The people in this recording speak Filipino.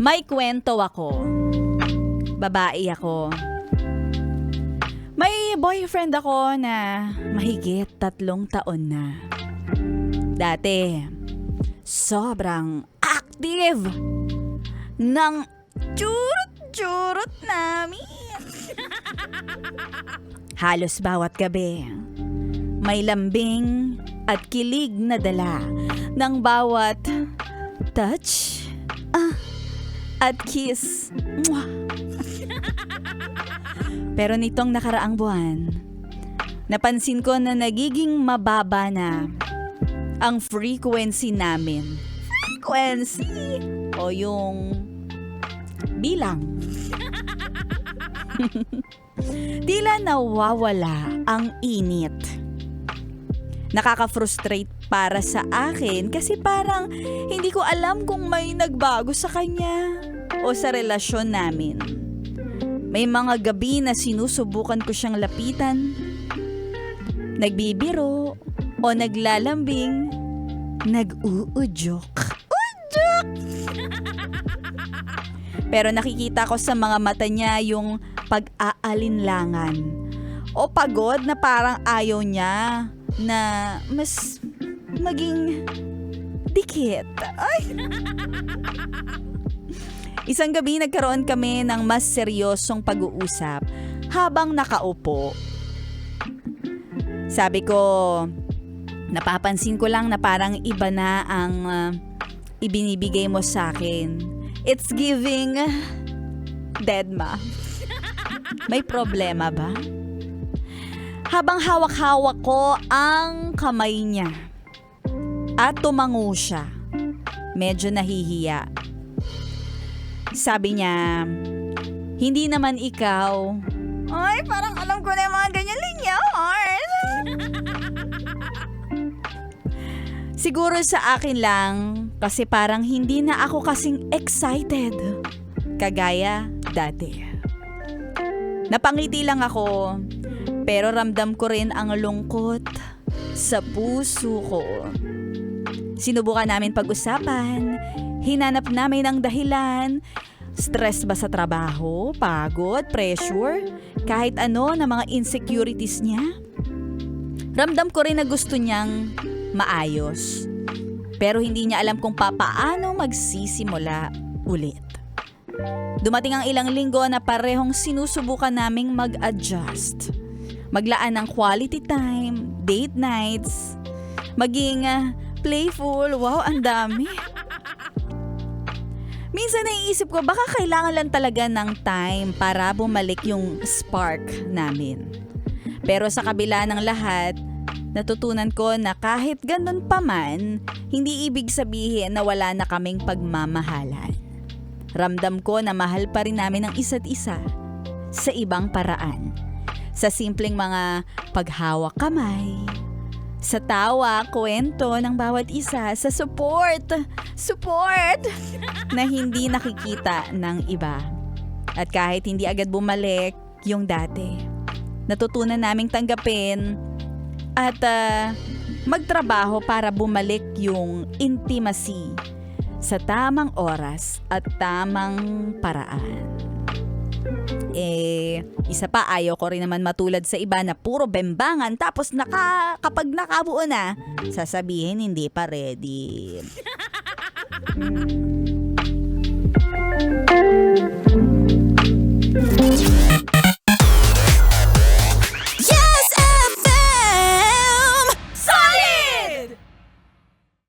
May kwento ako. Babae ako. May boyfriend ako na mahigit 3 taon na. Dati, sobrang active ng churot-churot namin. Halos bawat gabi, may lambing at kilig na dala ng bawat touch at kiss. Mwah! Pero nitong nakaraang buwan, napansin ko na nagiging mababa na ang frequency namin. Frequency! O yung bilang. Tila nawawala ang init. Nakaka-frustrate para sa akin kasi parang hindi ko alam kung may nagbago sa kanya o sa relasyon namin. May mga gabi na sinusubukan ko siyang lapitan, nagbibiro o naglalambing, nag-uudyok. Udyok! Pero nakikita ko sa mga mata niya yung pag-aalinlangan o pagod na parang ayaw niya na mas maging dikit. Ay! Isang gabi nagkaroon kami ng mas seryosong pag-uusap habang nakaupo. Sabi ko, napapansin ko lang na parang iba na ang ibinibigay mo sa akin. It's giving deadma. May problema ba? Habang hawak-hawak ko ang kamay niya at tumango siya, medyo nahihiya. Sabi niya, hindi naman ikaw. Ay, parang alam ko na yung mga ganyan linya. Siguro sa akin lang, kasi parang hindi na ako kasing excited. Kagaya dati. Napangiti lang ako, pero ramdam ko rin ang lungkot sa puso ko. Sinubukan namin pag-usapan, hinanap namin ang dahilan. Stress ba sa trabaho, pagod, pressure, kahit ano na mga insecurities niya. Ramdam ko rin na gusto niyang maayos. Pero hindi niya alam kung paano magsisimula ulit. Dumating ang ilang linggo na parehong sinusubukan naming mag-adjust. Maglaan ng quality time, date nights, maging playful. Wow, ang dami. Minsan naiisip ko baka kailangan lang talaga ng time para bumalik yung spark namin. Pero sa kabila ng lahat, natutunan ko na kahit ganun pa man, hindi ibig sabihin na wala na kaming pagmamahalan. Ramdam ko na mahal pa rin namin ang isa't isa sa ibang paraan. Sa simpleng mga paghawak kamay, sa tawa, kwento ng bawat isa, sa support na hindi nakikita ng iba. At kahit hindi agad bumalik yung dati, natutunan naming tanggapin at magtrabaho para bumalik yung intimacy sa tamang oras at tamang paraan. Isa pa, ayaw ko rin naman matulad sa iba na puro bembangan tapos kapag nakabuo na, sasabihin hindi pa ready.